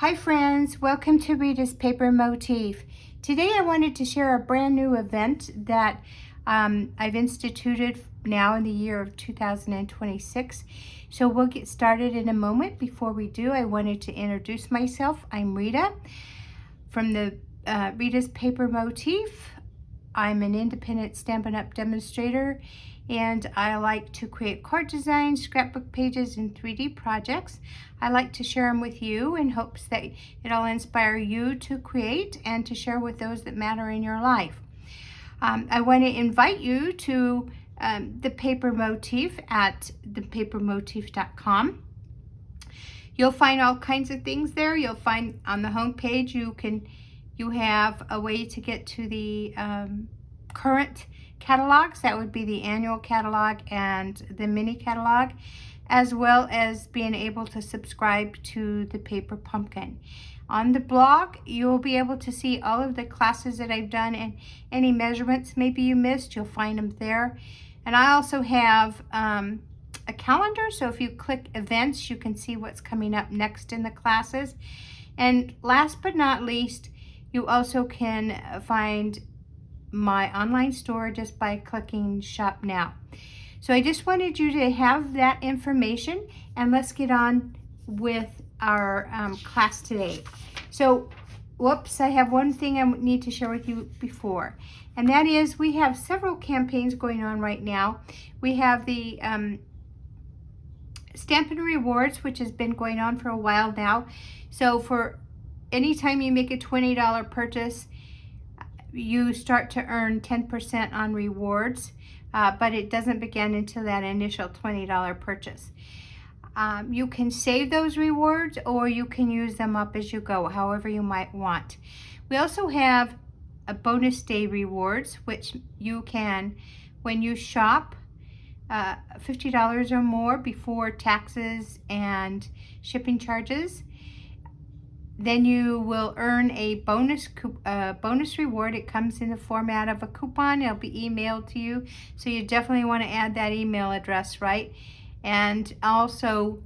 Hi friends, welcome to Rita's Paper Motif. Today I wanted to share a brand new event that I've instituted now in the year of 2026. So we'll get started in a moment. Before we do, I wanted to introduce myself. I'm Rita from the Rita's Paper Motif. I'm an independent Stampin' Up! Demonstrator, and I like to create card designs, scrapbook pages, and 3D projects. I like to share them with you in hopes that it'll inspire you to create and to share with those that matter in your life. I want to invite you to the Paper Motif at thepapermotif.com. You'll find all kinds of things there. You'll find on the home page you have a way to get to the current catalogs. That would be the annual catalog and the mini catalog, as well as being able to subscribe to the Paper Pumpkin. On the blog, you'll be able to see all of the classes that I've done, and any measurements maybe you missed, you'll find them there. And I also have a calendar, so if you click events, you can see what's coming up next in the classes. And last but not least, you also can find my online store just by clicking shop now. So I just wanted you to have that information, and let's get on with our class today. So whoops, I have one thing I need to share with you before, and that is we have several campaigns going on right now. We have the Stampin' Rewards, which has been going on for a while now. So for anytime you make a $20 purchase, you start to earn 10% on rewards, but it doesn't begin until that initial $20 purchase. You can save those rewards, or you can use them up as you go, however you might want. We also have a bonus day rewards, which you can, when you shop $50 or more before taxes and shipping charges, then you will earn a bonus reward. It comes in the format of a coupon. It'll be emailed to you, so you definitely want to add that email address, right? And also,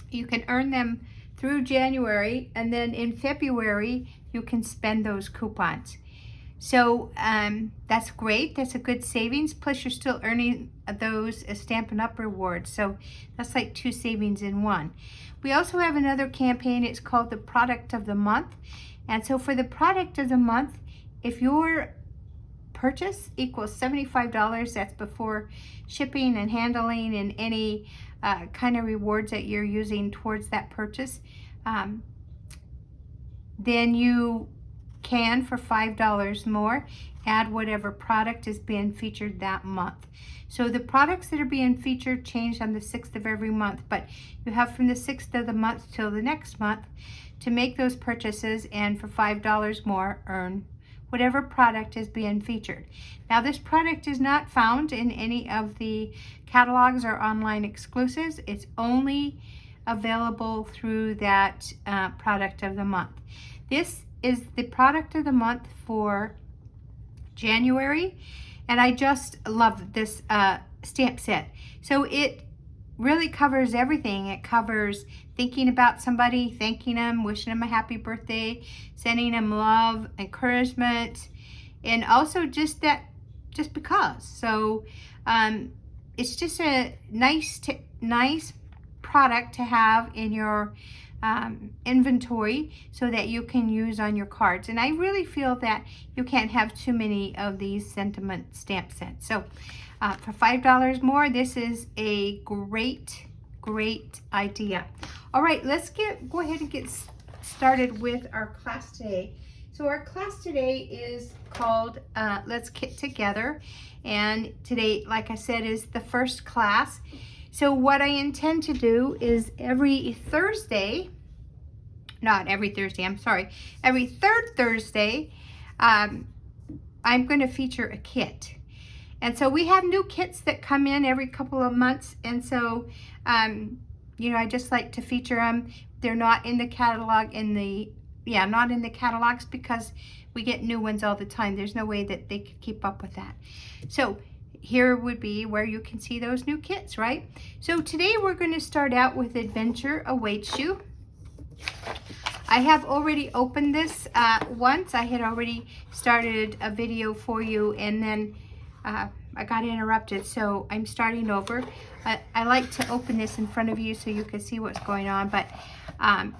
you can earn them through January, and then in February, you can spend those coupons. So that's great. That's a good savings. Plus, you're still earning those Stampin' Up! Rewards. So that's like two savings in one. We also have another campaign. It's called the Product of the Month. And so for the Product of the Month, if your purchase equals $75, that's before shipping and handling and any kind of rewards that you're using towards that purchase, then you can, for $5 more, add whatever product is being featured that month. So the products that are being featured change on the 6th of every month, but you have from the 6th of the month till the next month to make those purchases, and for $5 more, earn whatever product is being featured. Now, this product is not found in any of the catalogs or online exclusives. It's only available through that Product of the Month. This is the Product of the Month for January, and I just love this stamp set. So it really covers everything. It covers thinking about somebody, thanking them, wishing them a happy birthday, sending them love, encouragement, and also just because. So it's just a nice product to have in your inventory so that you can use on your cards. And I really feel that you can't have too many of these sentiment stamp sets. So for $5 more, this is a great idea. All right, let's go ahead and get started with our class today. So our class today is called Let's Kit Together, and today, like I said, is the first class. So what I intend to do is every third Thursday, I'm going to feature a kit. And so we have new kits that come in every couple of months, and so I just like to feature them. They're not in the catalog not in the catalogs, because we get new ones all the time. There's no way that they could keep up with that. So here would be where you can see those new kits, right? So today we're going to start out with Adventure Awaits You. I have already opened this once. I had already started a video for you, and then I got interrupted, so I'm starting over. I like to open this in front of you so you can see what's going on, but I'm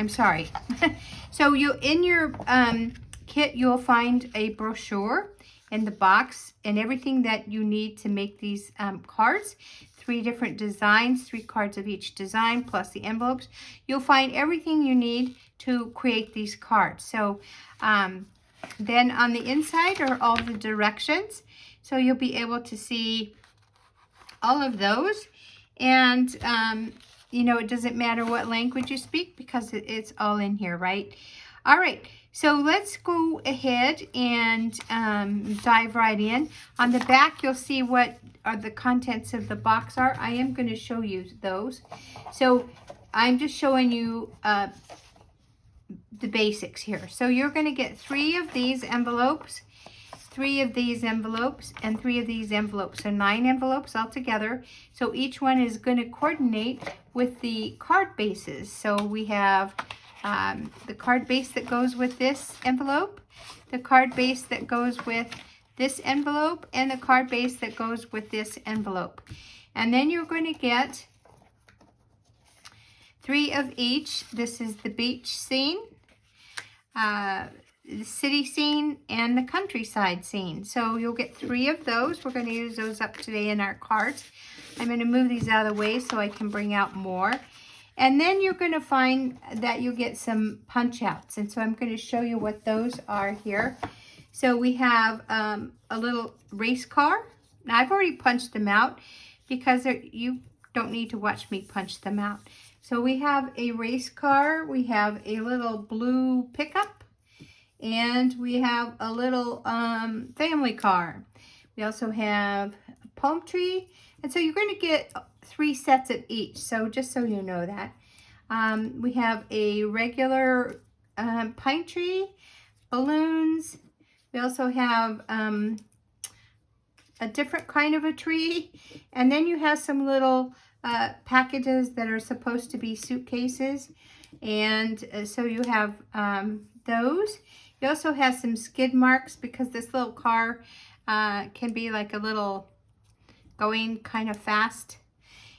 sorry. So in your kit, you'll find a brochure in the box and everything that you need to make these cards. 3 different designs, 3 cards of each design, plus the envelopes. You'll find everything you need to create these cards. So then on the inside are all the directions. So you'll be able to see all of those. And you know, it doesn't matter what language you speak because it's all in here, right? All right, so let's go ahead and dive right in. On the back, you'll see what the contents of the box are. I am going to show you those. So I'm just showing you the basics here. So you're going to get 3 of these envelopes, 3 of these envelopes, and 3 of these envelopes. So 9 envelopes altogether. So each one is going to coordinate with the card bases. So we have the card base that goes with this envelope, the card base that goes with this envelope, and the card base that goes with this envelope. And then you're going to get 3 of each. This is the beach scene, the city scene, and the countryside scene. So you'll get 3 of those. We're going to use those up today in our cards. I'm going to move these out of the way so I can bring out more. And then you're going to find that you get some punch outs. And so I'm going to show you what those are here. So we have a little race car. Now I've already punched them out because you don't need to watch me punch them out. So we have a race car. We have a little blue pickup. And we have a little family car. We also have a palm tree. And so you're going to get 3 sets of each. So just so you know that. We have a regular pine tree, balloons. We also have a different kind of a tree. And then you have some little packages that are supposed to be suitcases. And so you have those. You also have some skid marks because this little car can be like a little going kind of fast.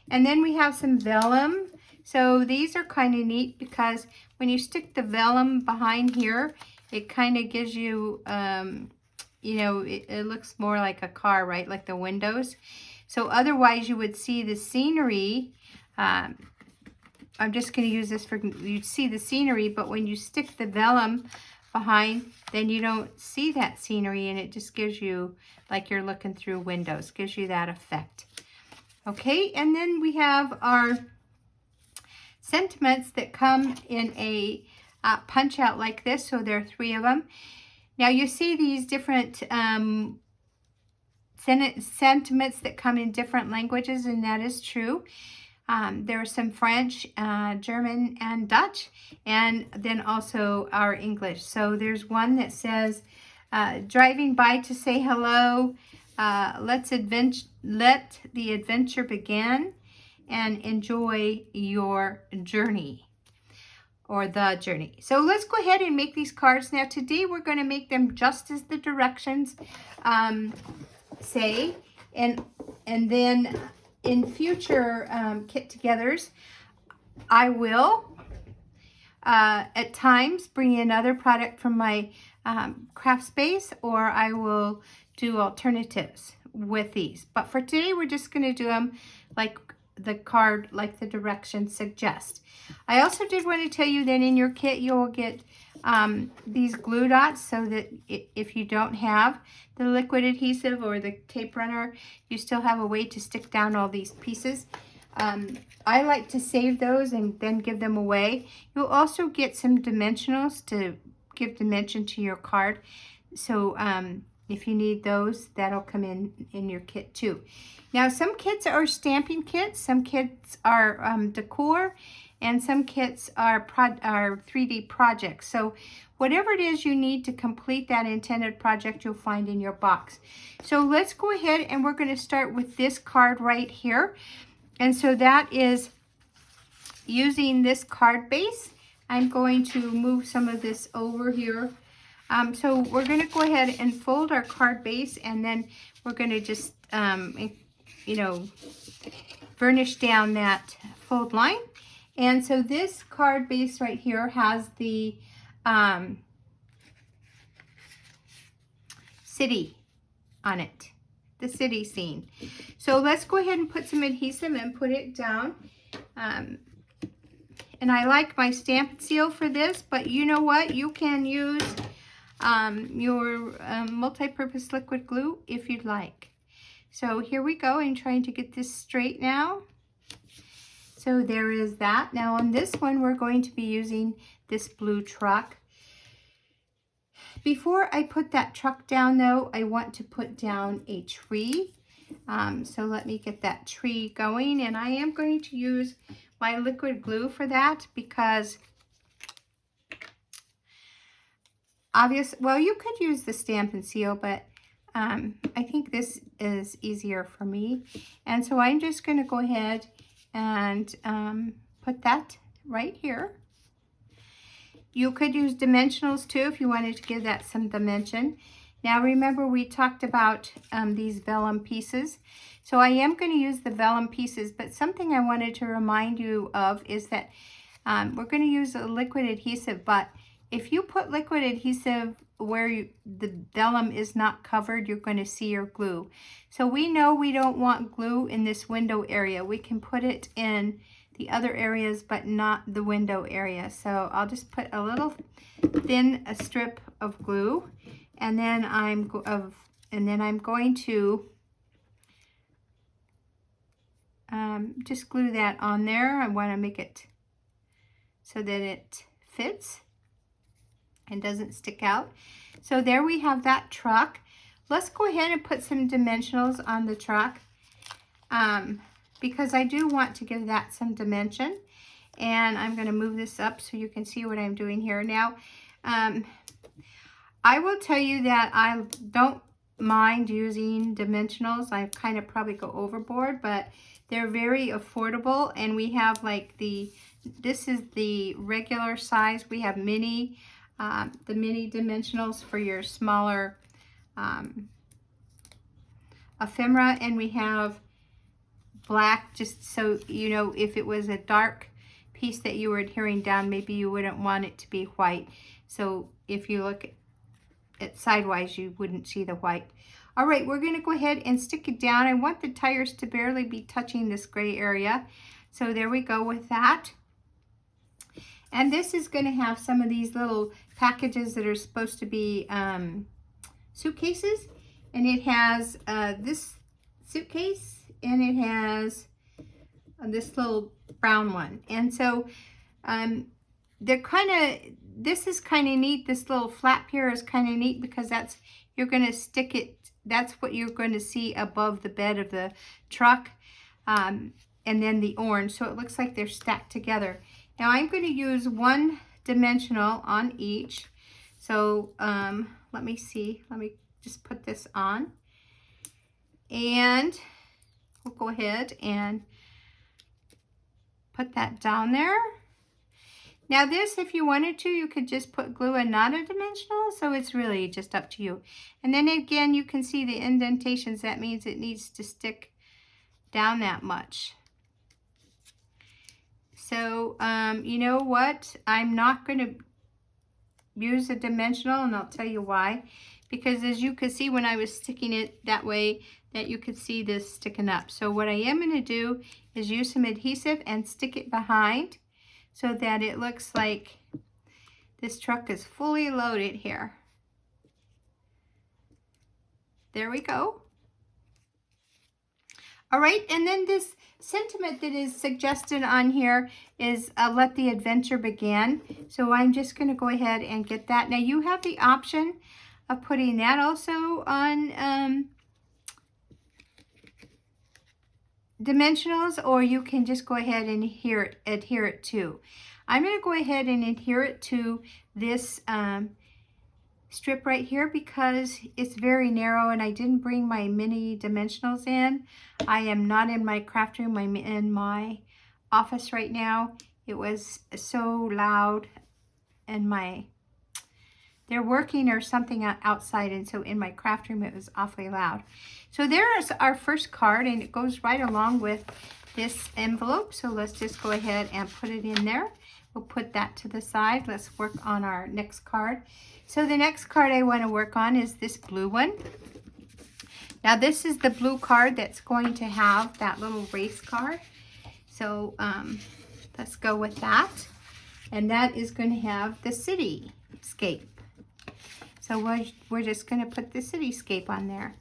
And then we have some vellum. So these are kind of neat because when you stick the vellum behind here, it kind of gives you, you know, it looks more like a car, right? Like the windows. So otherwise you would see the scenery. I'm just going to use this for, you'd see the scenery, but when you stick the vellum behind, then you don't see that scenery, and it just gives you like you're looking through windows, gives you that effect. Okay, and then we have our sentiments that come in a punch out like this. So there are 3 of them. Now you see these different sentiments that come in different languages, and that is true. There are some French, German, and Dutch, and then also our English. So there's one that says, driving by to say hello, let the adventure begin, and enjoy your journey, or the journey. So let's go ahead and make these cards. Now today we're going to make them just as the directions say, and then in future kit togethers, I will at times bring in other product from my craft space, or I will do alternatives with these. But for today, we're just going to do them like the card, like the directions suggest. I also did want to tell you that in your kit, you'll get these glue dots, so that if you don't have the liquid adhesive or the tape runner, you still have a way to stick down all these pieces. I like to save those and then give them away. You'll also get some dimensionals to give dimension to your card. So if you need those, that'll come in your kit too. Now some kits are stamping kits, some kits are decor, and some kits are 3D projects. So whatever it is you need to complete that intended project, you'll find in your box. So let's go ahead and we're going to start with this card right here. And so that is using this card base. I'm going to move some of this over here. So we're going to go ahead and fold our card base, and then we're going to just, you know, burnish down that fold line. And so this card base right here has the city on it, the city scene. So let's go ahead and put some adhesive and put it down. And I like my stamp seal for this, but you know what? You can use your multi-purpose liquid glue if you'd like. So here we go. I'm trying to get this straight now. So there is that. Now on this one, we're going to be using this blue truck. Before I put that truck down though, I want to put down a tree. So let me get that tree going, and I am going to use my liquid glue for that because well, you could use the stamp and seal, but I think this is easier for me. And so I'm just going to go ahead and put that right here. You could use dimensionals too if you wanted to give that some dimension. Now remember, we talked about these vellum pieces. So I am going to use the vellum pieces, but something I wanted to remind you of is that we're going to use a liquid adhesive, but if you put liquid adhesive where the vellum is not covered, you're going to see your glue. So we know we don't want glue in this window area. We can put it in the other areas, but not the window area. So I'll just put a little thin strip of glue, and then I'm going to just glue that on there. I want to make it so that it fits and doesn't stick out. So there we have that truck. Let's go ahead and put some dimensionals on the truck because I do want to give that some dimension. And I'm going to move this up so you can see what I'm doing here. Now, I will tell you that I don't mind using dimensionals. I kind of probably go overboard, but they're very affordable. And we have like this is the regular size. We have mini, the mini dimensionals for your smaller ephemera, and we have black, just so you know, if it was a dark piece that you were adhering down, maybe you wouldn't want it to be white. So if you look at sidewise, you wouldn't see the white. All right, we're going to go ahead and stick it down. I want the tires to barely be touching this gray area. So there we go with that. And this is going to have some of these little packages that are supposed to be suitcases. And it has this suitcase, and it has this little brown one. And so they're kind of, this is kind of neat. This little flap here is kind of neat because that's, you're going to stick it, that's what you're going to see above the bed of the truck. And then the orange, so it looks like they're stacked together. Now I'm going to use one dimensional on each. So let me see, let me just put this on. And we'll go ahead and put that down there. Now this, if you wanted to, you could just put glue and not a dimensional, so it's really just up to you. And then again, you can see the indentations. That means it needs to stick down that much. So, you know what? I'm not going to use a dimensional, and I'll tell you why. Because as you could see when I was sticking it that way, that you could see this sticking up. So what I am going to do is use some adhesive and stick it behind so that it looks like this truck is fully loaded here. There we go. All right, and then this sentiment that is suggested on here is let the adventure begin. So I'm just going to go ahead and get that. Now you have the option of putting that also on dimensionals, or you can just go ahead and adhere it to. I'm going to go ahead and adhere it to this strip right here because it's very narrow and I didn't bring my mini dimensionals in. I am not in my craft room. I'm in my office right now, It was so loud, and they're working or something outside, and so in my craft room it was awfully loud. So there's our first card, and it goes right along with this envelope. So let's just go ahead and put it in there. We'll put that to the side. Let's work on our next card. So the next card I want to work on is this blue one. Now this is the blue card that's going to have that little race card. So let's go with that. And that is going to have the cityscape. So we're just going to put the cityscape on there.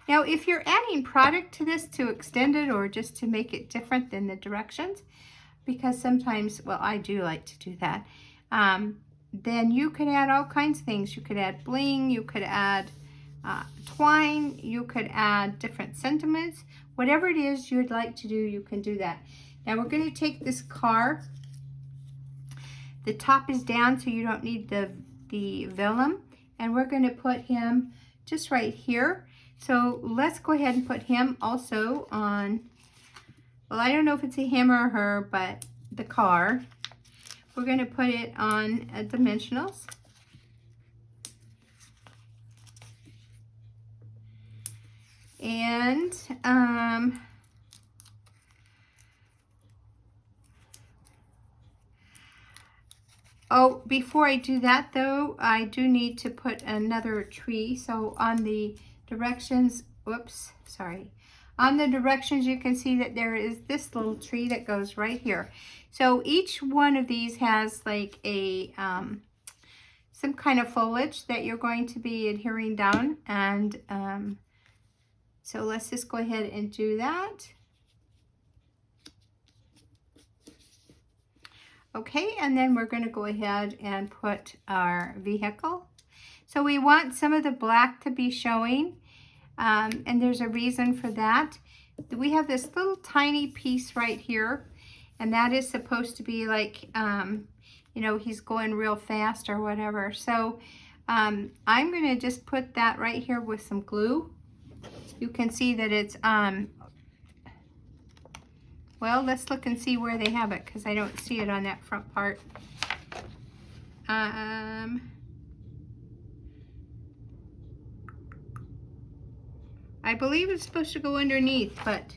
Now, if you're adding product to this to extend it or just to make it different than the directions, because sometimes, well, I do like to do that, then you could add all kinds of things. You could add bling, you could add twine, you could add different sentiments. Whatever it is you'd like to do, you can do that. Now, we're going to take this car. The top is down, so you don't need the vellum. And we're going to put him just right here. So let's go ahead and put him also on, well, I don't know if it's a him or her, but the car. We're going to put it on dimensionals. And oh, before I do that though, I do need to put another tree. So on the directions, whoops, sorry. On the directions, you can see that there is this little tree that goes right here. So each one of these has like a some kind of foliage that you're going to be adhering down. And so let's just go ahead and do that. Okay, and then we're going to go ahead and put our vehicle. So we want some of the black to be showing, and there's a reason for that. We have this little tiny piece right here, and that is supposed to be like, you know, he's going real fast or whatever. So I'm going to just put that right here with some glue. You can see that it's, well, let's look and see where they have it, because I don't see it on that front part. I believe it's supposed to go underneath, but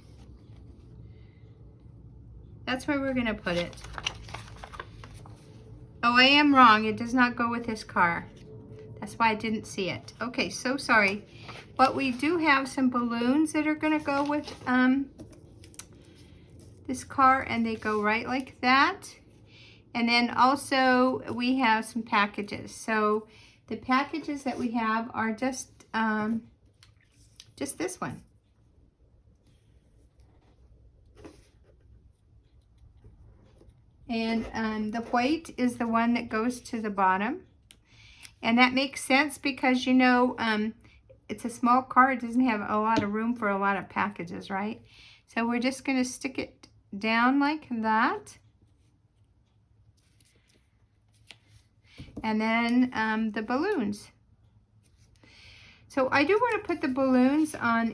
that's where we're going to put it. Oh, I am wrong. It does not go with this car. That's why I didn't see it. Okay, so sorry. But we do have some balloons that are going to go with this car, and they go right like that. And then also we have some packages. So the packages that we have are just this one. And the white is the one that goes to the bottom. And that makes sense because, you know, it's a small car. It doesn't have a lot of room for a lot of packages, right? So we're just going to stick it down like that. And then the balloons. So I do want to put the balloons on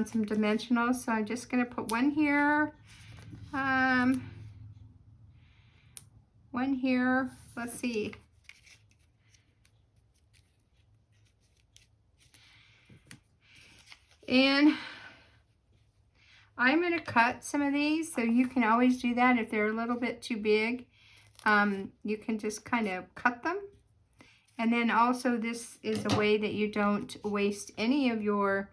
some dimensionals. So I'm just going to put one here. One here. Let's see. And I'm going to cut some of these, so you can always do that. If they're a little bit too big, you can just kind of cut them. And then also this is a way that you don't waste any of your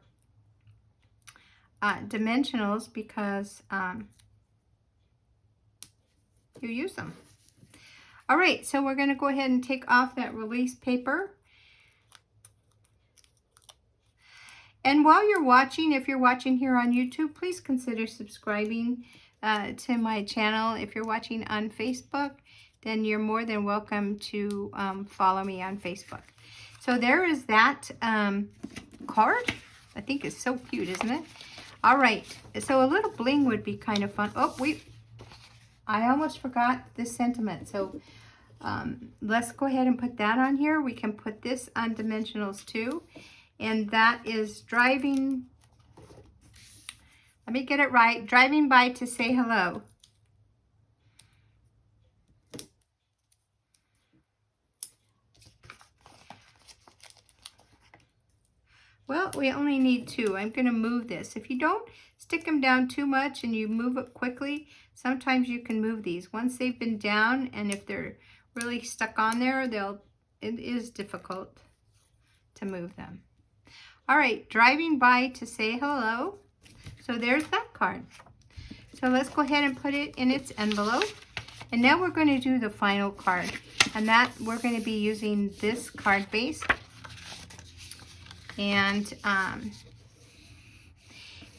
dimensionals, because you use them. All right, so we're going to go ahead and take off that release paper. And while you're watching, if you're watching here on YouTube, please consider subscribing to my channel. If you're watching on Facebook, then you're more than welcome to follow me on Facebook. So there is that card. I think it's so cute, isn't it? All right, so a little bling would be kind of fun. Oh, I almost forgot this sentiment. So let's go ahead and put that on here. We can put this on dimensionals too. And that is driving Let me get it right. Driving by to say hello. Well, we only need 2. I'm going to move this. If you don't stick them down too much and you move it quickly, sometimes you can move these. Once they've been down, and if they're really stuck on there, it is difficult to move them. All right, driving by to say hello. So there's that card. So let's go ahead and put it in its envelope. And now we're going to do the final card. And that we're going to be using this card base. And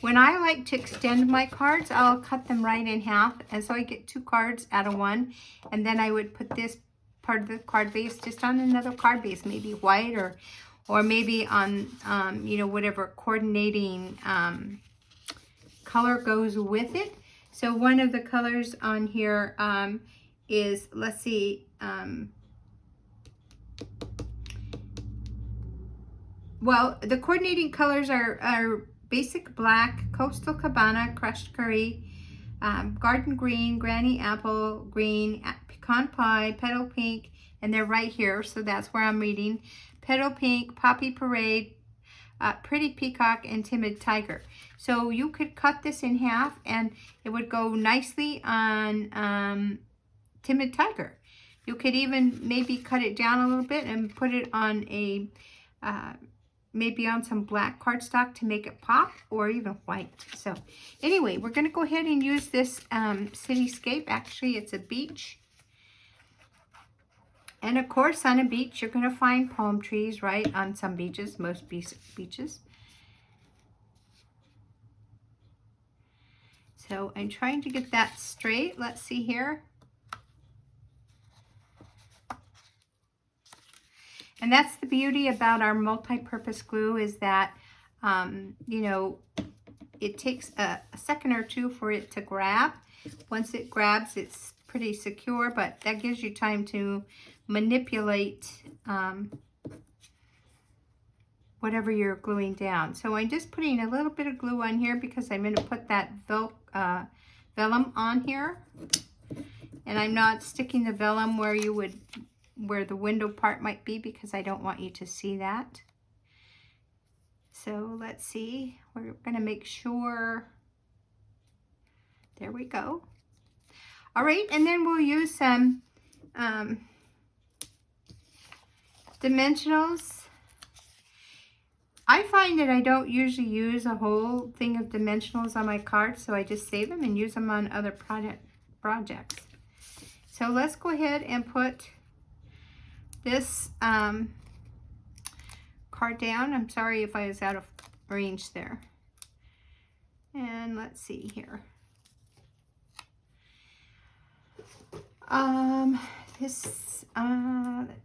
when I like to extend my cards, I'll cut them right in half. And so I get 2 cards out of one. And then I would put this part of the card base just on another card base, maybe white or maybe on, you know, whatever coordinating color goes with it. So one of the colors on here is, let's see, well, the coordinating colors are basic black, coastal cabana, crushed curry, garden green, granny apple green, pecan pie, petal pink, and they're right here, so that's where I'm reading. Petal pink, poppy parade, pretty peacock, and timid tiger. So you could cut this in half and it would go nicely on timid tiger. You could even maybe cut it down a little bit and put it on a maybe on some black cardstock to make it pop, or even white. So anyway, we're going to go ahead and use this cityscape. Actually, it's a beach. And of course, on a beach, you're going to find palm trees, right? On some beaches, most beaches. So I'm trying to get that straight. Let's see here. And that's the beauty about our multi-purpose glue, is that, you know, it takes a second or two for it to grab. Once it grabs, it's pretty secure, but that gives you time to manipulate whatever you're gluing down. So I'm just putting a little bit of glue on here because I'm going to put that vellum on here. And I'm not sticking the vellum where the window part might be, because I don't want you to see that. So let's see, we're going to make sure, there we go. All right, and then we'll use some dimensionals. I find that I don't usually use a whole thing of dimensionals on my cards, so I just save them and use them on other projects. So let's go ahead and put this card down. I'm sorry if I was out of range there. And let's see here. Let's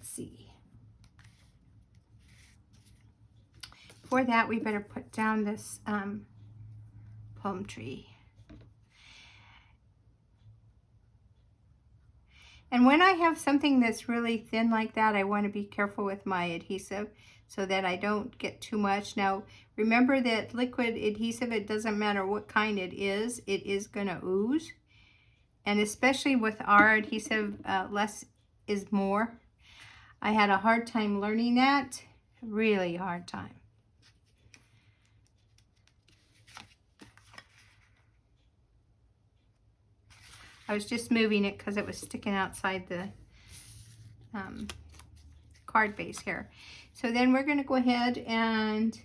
see. For that, we better put down this palm tree. And when I have something that's really thin like that, I want to be careful with my adhesive so that I don't get too much. Now, remember that liquid adhesive, it doesn't matter what kind it is going to ooze. And especially with our adhesive, less is more. I had a hard time learning that, really hard time. I was just moving it because it was sticking outside the card base here. So then we're going to go ahead and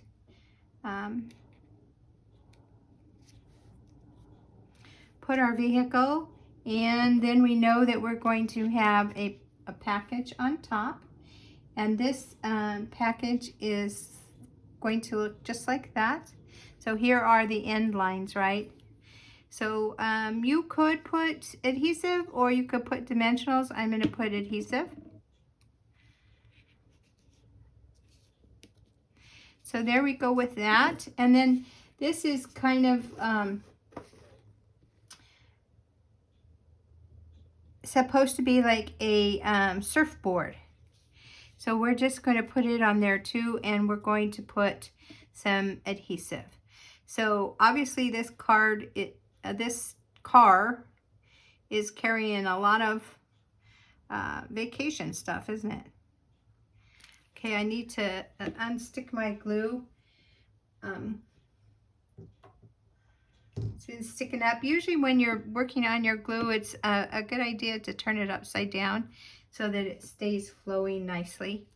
put our vehicle, and then we know that we're going to have a package on top. And this package is going to look just like that. So here are the end lines, right? So you could put adhesive or you could put dimensionals. I'm going to put adhesive. So there we go with that. And then this is kind of supposed to be like a surfboard. So we're just going to put it on there too, and we're going to put some adhesive. So obviously this card, this car is carrying a lot of vacation stuff, isn't it? Okay, I need to unstick my glue. It's been sticking up. Usually when you're working on your glue, it's a good idea to turn it upside down so that it stays flowing nicely.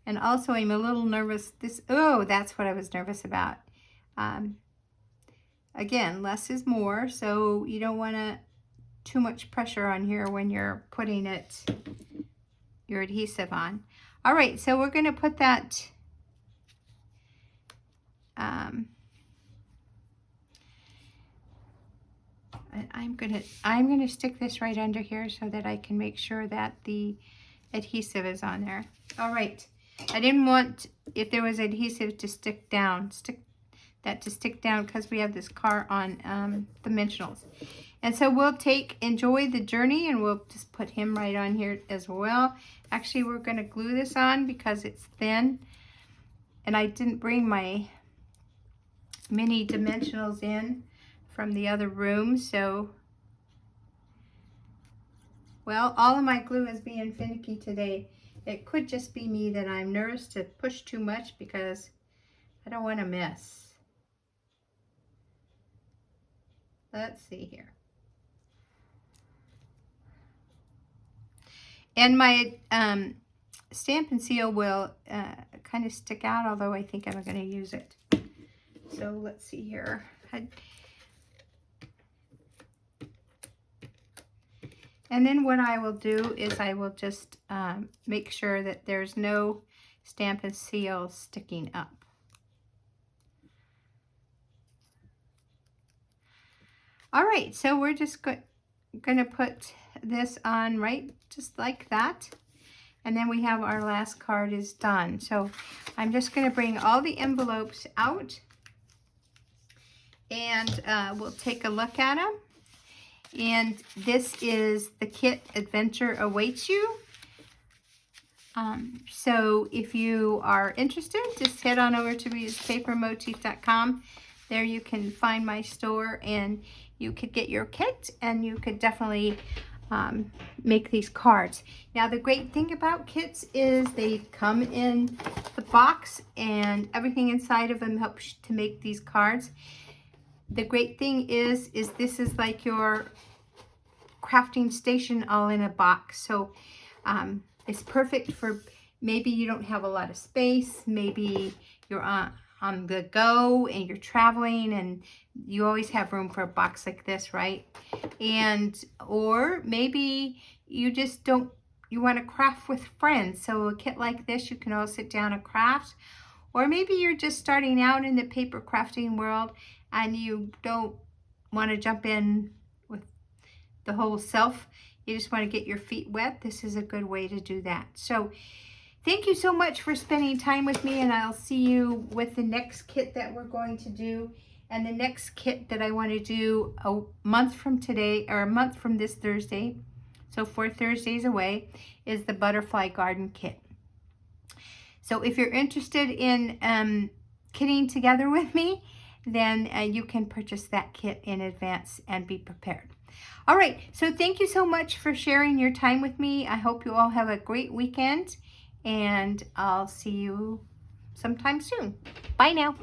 And also I'm a little nervous. That's what I was nervous about. Again, less is more, so you don't want too much pressure on here when you're putting your adhesive on. All right, so we're going to put that I'm gonna stick this right under here so that I can make sure that the adhesive is on there. All right, I didn't want, if there was adhesive, to stick down because we have this car on dimensionals. And so we'll enjoy the journey, and we'll just put him right on here as well. Actually, we're going to glue this on because it's thin, and I didn't bring my mini dimensionals in from the other room, so well, all of my glue is being finicky today. It could just be me that I'm nervous to push too much because I don't want to miss. Let's see here. And my stamp and seal will kind of stick out, although I think I'm going to use it. So let's see here. And then what I will do is I will just make sure that there's no stamp and seal sticking up. All right, so we're just going to put this on right just like that. And then we have our last card is done. So I'm just going to bring all the envelopes out, and we'll take a look at them. And this is the kit Adventure Awaits You. So if you are interested, just head on over to readispapermotif.com. There you can find my store, and you could get your kit, and you could definitely make these cards. Now the great thing about kits is they come in the box, and everything inside of them helps to make these cards. The great thing is this is like your crafting station all in a box. So it's perfect for maybe you don't have a lot of space, maybe you're on the go and you're traveling and you always have room for a box like this, right? Or maybe you just you want to craft with friends. So a kit like this, you can all sit down and craft. Or maybe you're just starting out in the paper crafting world and you don't want to jump in with the whole self. You just want to get your feet wet. This is a good way to do that. So thank you so much for spending time with me, and I'll see you with the next kit that we're going to do. And the next kit that I want to do a month from today, or a month from this Thursday, so 4 Thursdays away, is the Butterfly Garden Kit. So if you're interested in kitting together with me, then you can purchase that kit in advance and be prepared. All right, so thank you so much for sharing your time with me. I hope you all have a great weekend, and I'll see you sometime soon. Bye now.